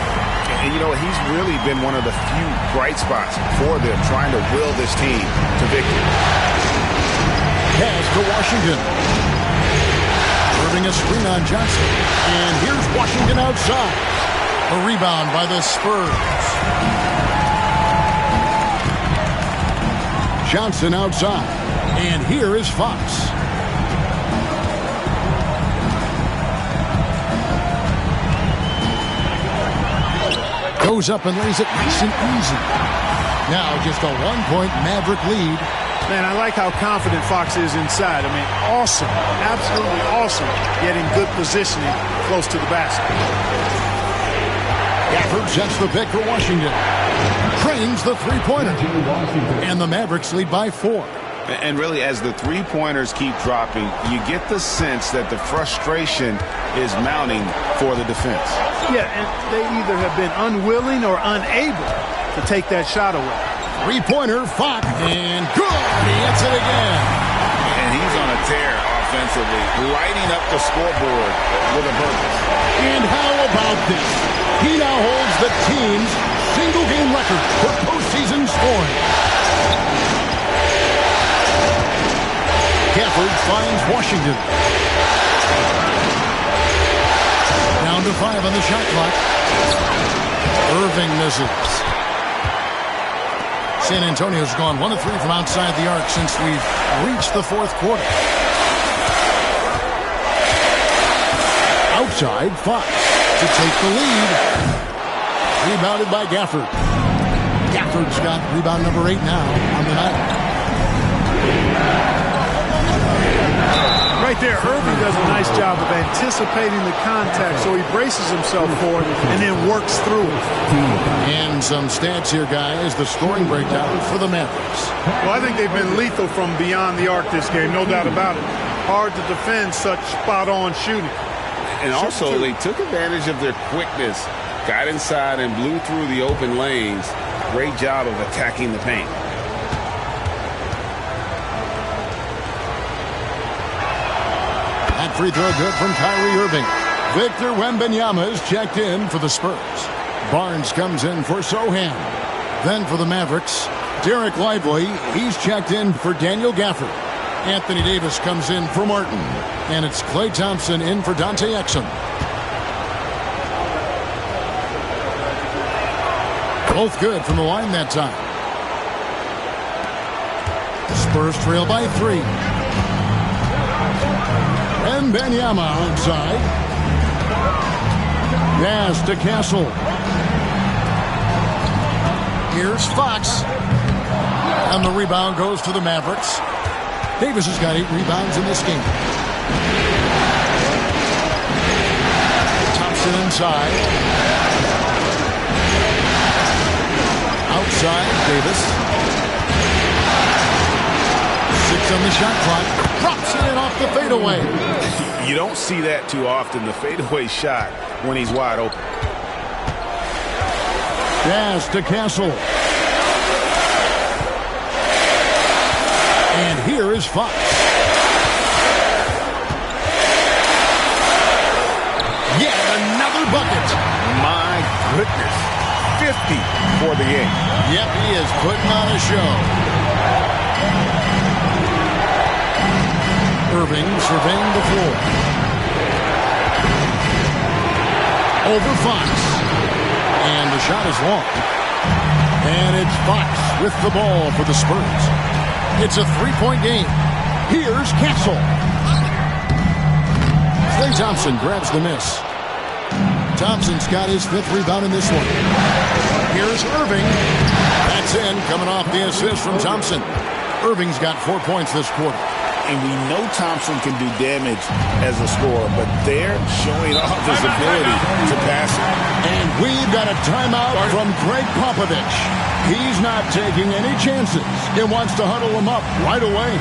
C: And, you know, he's really been one of the few bright spots for them, trying to will this team to victory.
B: Pass to Washington. Serving a screen on Johnson. And here's Washington outside. A rebound by the Spurs. Johnson outside. And here is Fox. Goes up and lays it nice and easy. Now just a 1-point Maverick lead.
E: Man, I like how confident Fox is inside. I mean, awesome. Absolutely awesome. Getting good positioning close to the basket.
B: Gafford sets the pick for Washington. Trains the three-pointer. And the Mavericks lead by 4.
C: And really, as the three-pointers keep dropping, you get the sense that the frustration is mounting for the defense.
E: Yeah, and they either have been unwilling or unable to take that shot away.
B: Three-pointer, Fox, and good. He hits it again.
C: And he's on a tear offensively, lighting up the scoreboard with a purpose.
B: And how about this? He now holds the team's single-game record for postseason scoring. Gafford finds Washington. Down to 5 on the shot clock. Irving misses. San Antonio's gone 1 of 3 from outside the arc since we've reached the fourth quarter. Outside, Fox to take the lead. Rebounded by Gafford. Gafford's got rebound number 8 now on the night.
E: Right there, Irving does a nice job of anticipating the contact, so he braces himself for it and then works through it.
B: And some stats here, guys. The scoring breakdown for the Mavericks.
E: Well, I think they've been lethal from beyond the arc this game, no doubt about it. Hard to defend such spot-on shooting.
C: And also, they took advantage of their quickness, got inside and blew through the open lanes. Great job of attacking the paint.
B: That free throw good from Kyrie Irving. Victor Wembanyama is checked in for the Spurs. Barnes comes in for Sohan. Then for the Mavericks, Derek Lively, he's checked in for Daniel Gafford. Anthony Davis comes in for Martin. And it's Klay Thompson in for Dante Exum. Both good from the line that time. The Spurs trail by 3. Wembanyama outside. Pass to Castle. Here's Fox. And the rebound goes to the Mavericks. Davis has got 8 rebounds in this game. Thompson inside. Outside, Davis. 6 on the shot clock. Drops it in off the fadeaway.
C: You don't see that too often, the fadeaway shot when he's wide open.
B: Pass to Castle. And here is Fox. Yet another bucket.
C: My goodness. 50 for the game.
B: Yep, he is putting on a show. Irving surveying the floor. over Fox. And the shot is long. And it's Fox with the ball for the Spurs. It's a 3-point game. Here's Castle. Klay Thompson grabs the miss. Thompson's got his 5th rebound in this one. Here's Irving. That's in, coming off the assist from Thompson. Irving's got 4 points this quarter.
C: And we know Thompson can do damage as a scorer, but they're showing off his ability to pass it.
B: And we've got a timeout from Greg Popovich. He's not taking any chances. He wants to huddle them up right away.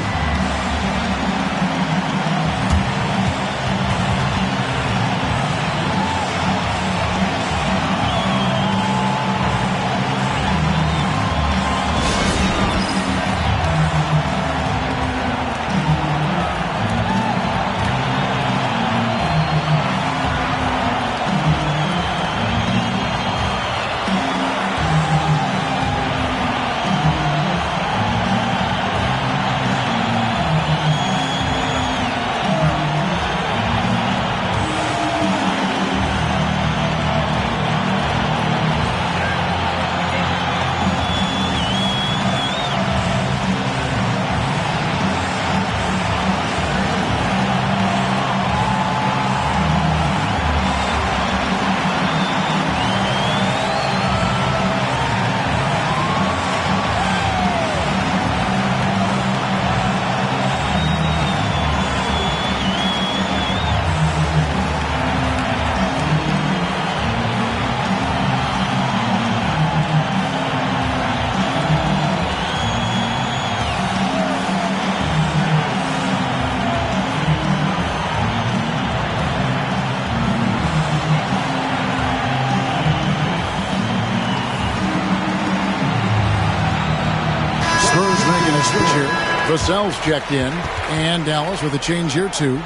B: Vassell's checked in, and Dallas with a change here too.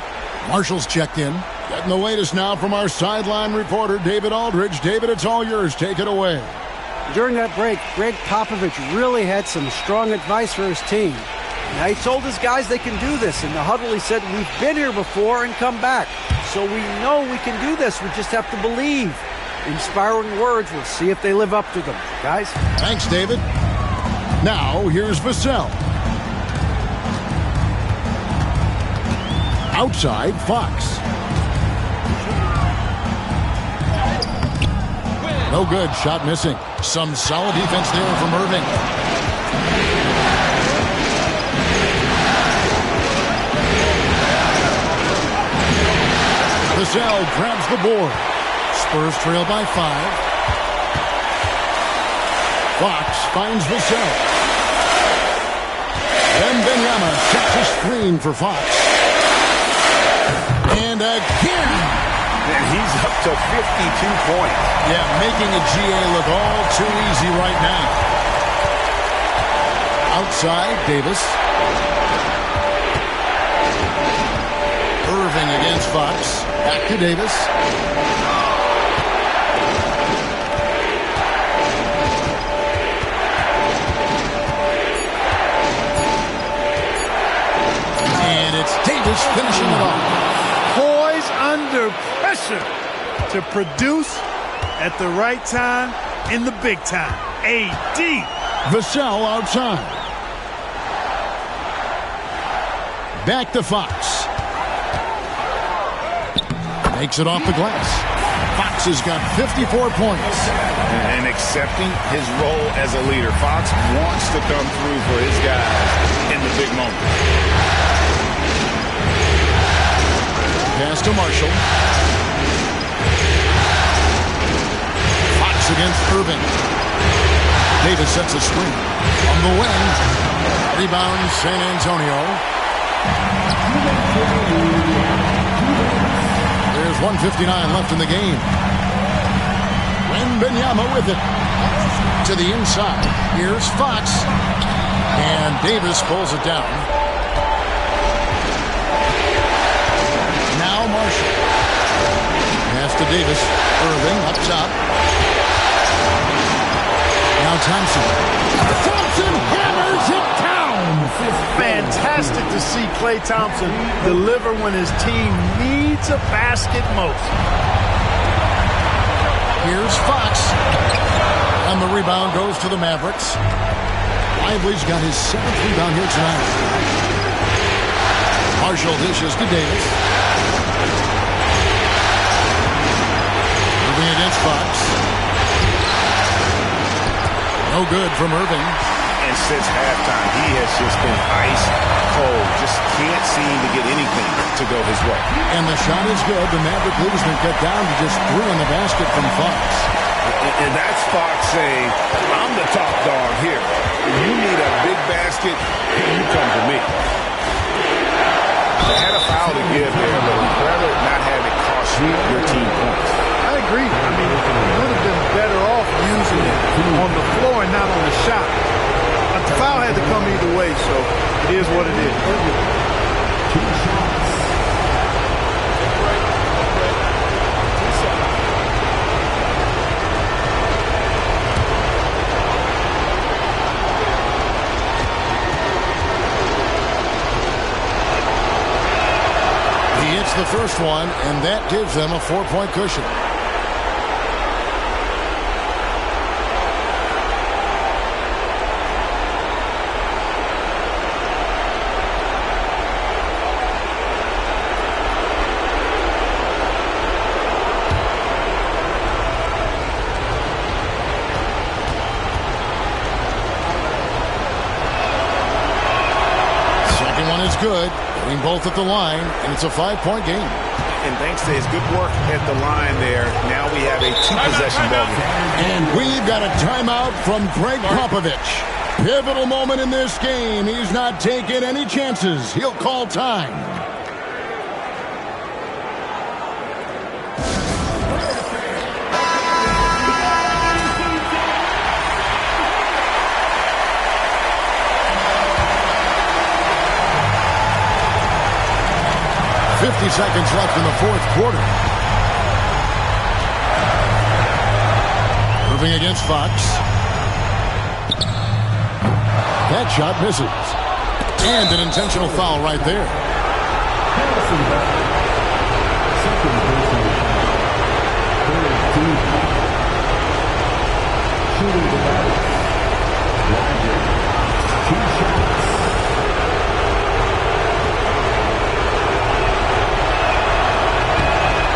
B: Marshall's checked in. Getting the latest now from our sideline reporter, David Aldridge. David, it's all yours. Take it away.
D: During that break, Greg Popovich really had some strong advice for his team. Now, he told his guys they can do this. In the huddle, he said, we've been here before and come back. So we know we can do this. We just have to believe. Inspiring words. We'll see if they live up to them. Guys?
B: Thanks, David. Now, here's Vassell. Outside, Fox. No good. Shot missing. Some solid defense there from Irving. Vassell grabs the board. Spurs trail by 5. Fox finds Vassell. Wembanyama sets a screen for Fox. And again.
C: And he's up to 52 points.
B: Yeah, making a GA look all too easy right now. Outside, Davis. Irving against Fox. Back to Davis. And it's Davis finishing it off.
E: Poise under pressure to produce at the right time in the big time. AD.
B: Vassell outside. Back to Fox. Makes it off the glass. Fox has got 54 points.
C: And accepting his role as a leader. Fox wants to come through for his guys in the big moment.
B: Pass to Marshall. Fox against Irving. Davis sets a screen. On the wing. Rebound San Antonio. There's 1:59 left in the game. Wembanyama with it. To the inside. Here's Fox. And Davis pulls it down. Now Marshall. Pass to Davis. Irving up top. Now Thompson. Thompson hammers it down.
E: Fantastic to see Klay Thompson deliver when his team needs a basket most.
B: Here's Fox. And the rebound goes to the Mavericks. Lively's got his 7th rebound here tonight. Marshall dishes to Davis. Moving against Fox. No good from Irving.
C: And since halftime, he has just been ice cold. Just can't seem to get anything to go his way.
B: And the shot is good. The Maverick lead has been cut down to just 3 in the basket from Fox.
C: And that's Fox saying, I'm the top dog here. If you need a big basket, you come to me. They had a foul to give there, but I'd rather not have it cost you your team points.
E: I agree. I mean, you would have been better off using it on the floor and not on the shot. But the foul had to come either way, so it is what it is.
H: 2 shots.
B: He hits the first one, and that gives them a 4-point cushion. Second one is good. Getting both at the line, and it's a 5-point game.
C: And thanks to his good work at the line there, now we have a 2-possession ball game.
B: And we've got a timeout from Greg Popovich. Pivotal moment in this game. He's not taking any chances. He'll call time. Seconds left in the 4th quarter. Moving against Fox. That shot misses. And an intentional foul right there.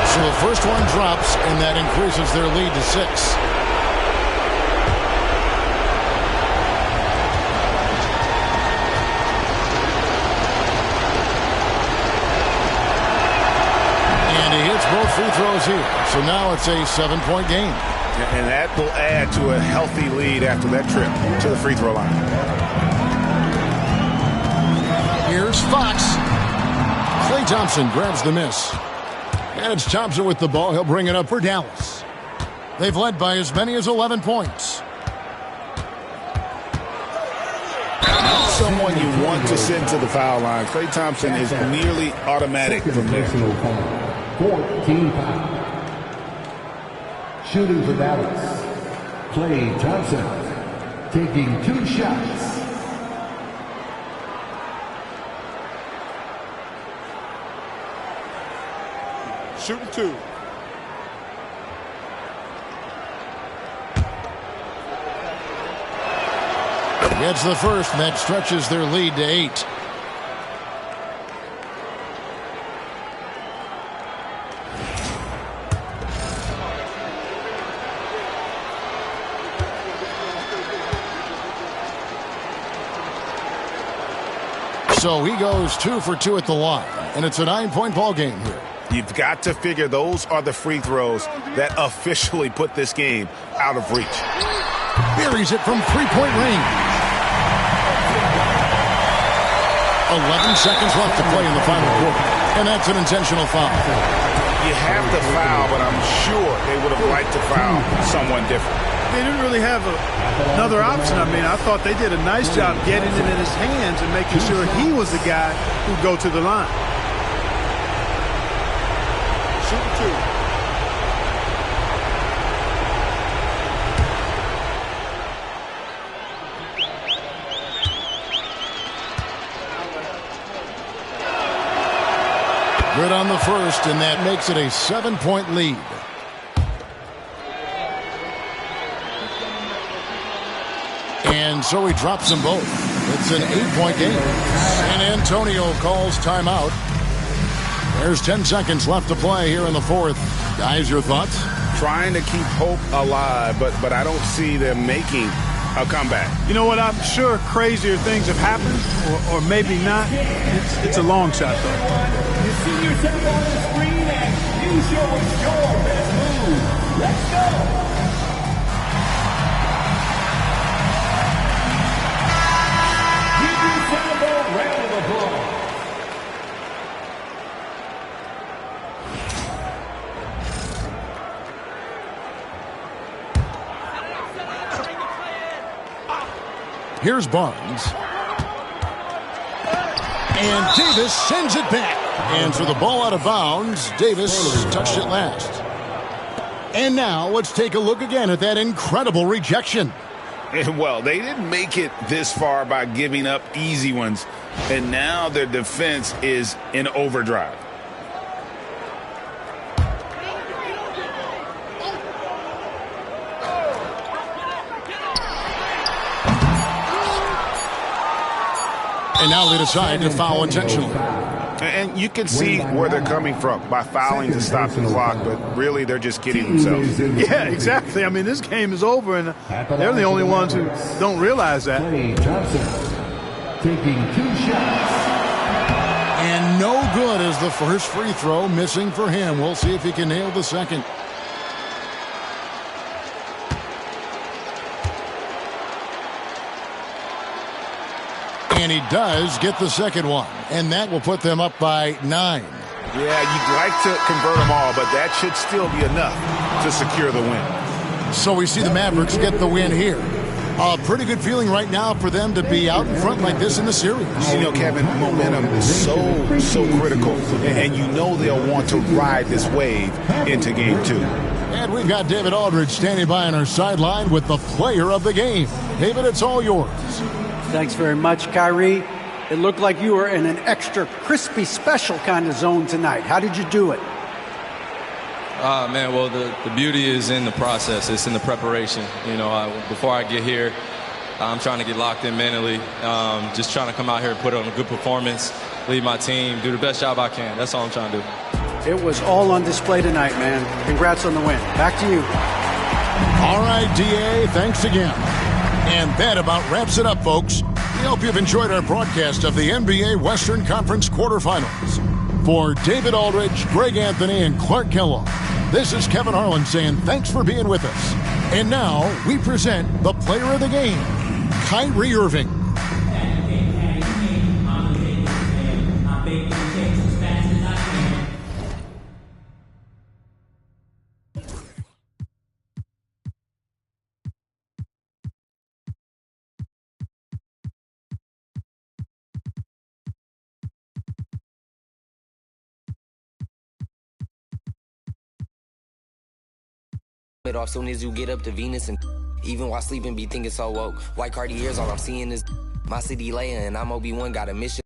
B: So the first one drops, and that increases their lead to 6. And he hits both free throws here. So now it's a 7-point game.
C: And that will add to a healthy lead after that trip to the free throw line.
B: Here's Fox. Klay Thompson grabs the miss. And it's Thompson with the ball. He'll bring it up for Dallas. They've led by as many as 11 points.
C: Someone you want to send to the foul line. Klay Thompson is nearly automatic from there.
H: 14 foul. Shooting for Dallas. Klay Thompson taking 2 shots.
J: Shooting 2.
B: Gets the first, and that stretches their lead to 8. So he goes 2 for 2 at the line, and it's a 9-point ball game here.
C: You've got to figure those are the free throws that officially put this game out of reach.
B: Buries it from 3-point range. 11 seconds left to play in the final quarter. And that's an intentional foul.
C: You have to foul, but I'm sure they would have liked to foul someone different.
E: They didn't really have another option. I mean, I thought they did a nice job getting it in his hands and making sure he was the guy who'd go to the line.
J: Shooting 2.
B: Good on the first, and that makes it a 7-point lead. And so he drops them both. It's an 8-point game. San Antonio calls timeout. There's 10 seconds left to play here in the fourth. Guys, your thoughts?
C: Trying to keep hope alive, but I don't see them making a comeback.
E: You know what? I'm sure crazier things have happened, or maybe not. It's a long shot, though.
M: You see yourself on the screen and you show us your best move. Let's go.
B: Here's Barnes. And Davis sends it back. And for the ball out of bounds, Davis touched it last. And now let's take a look again at that incredible rejection.
C: And well, they didn't make it this far by giving up easy ones. And now their defense is in overdrive.
B: And now they decide to foul intentionally.
C: And you can see where they're coming from by fouling to stop the clock, but really they're just kidding themselves.
E: Yeah, exactly. I mean, this game is over, and they're the only ones who don't realize that.
H: Taking 2 shots.
B: And no good as the first free throw, missing for him. We'll see if he can nail the second. And he does get the second one. And that will put them up by 9.
C: Yeah, you'd like to convert them all, but that should still be enough to secure the win.
B: So we see the Mavericks get the win here. A pretty good feeling right now for them to be out in front like this in the series.
C: You know, Kevin, momentum is so critical. And you know they'll want to ride this wave into game 2.
B: And we've got David Aldridge standing by on our sideline with the player of the game. David, it's all yours.
D: Thanks very much, Kyrie. It looked like you were in an extra crispy special kind of zone tonight. How did you do it?
F: Man, well, the beauty is in the process. It's in the preparation. You know, before I get here, I'm trying to get locked in mentally. Just trying to come out here and put on a good performance, lead my team, do the best job I can. That's all I'm trying to do.
D: It was all on display tonight, man. Congrats on the win. Back to you.
B: All right, D.A., thanks again. And that about wraps it up, folks. We hope you've enjoyed our broadcast of the NBA Western Conference quarterfinals. For David Aldridge, Greg Anthony, and Clark Kellogg, this is Kevin Harlan saying thanks for being with us. And now we present the player of the game, Kyrie Irving.
N: It off soon as you get up to Venus, and even while sleeping be thinking so woke. White Cartier's all I'm seeing is my city laying, and I'm Obi-Wan got a mission.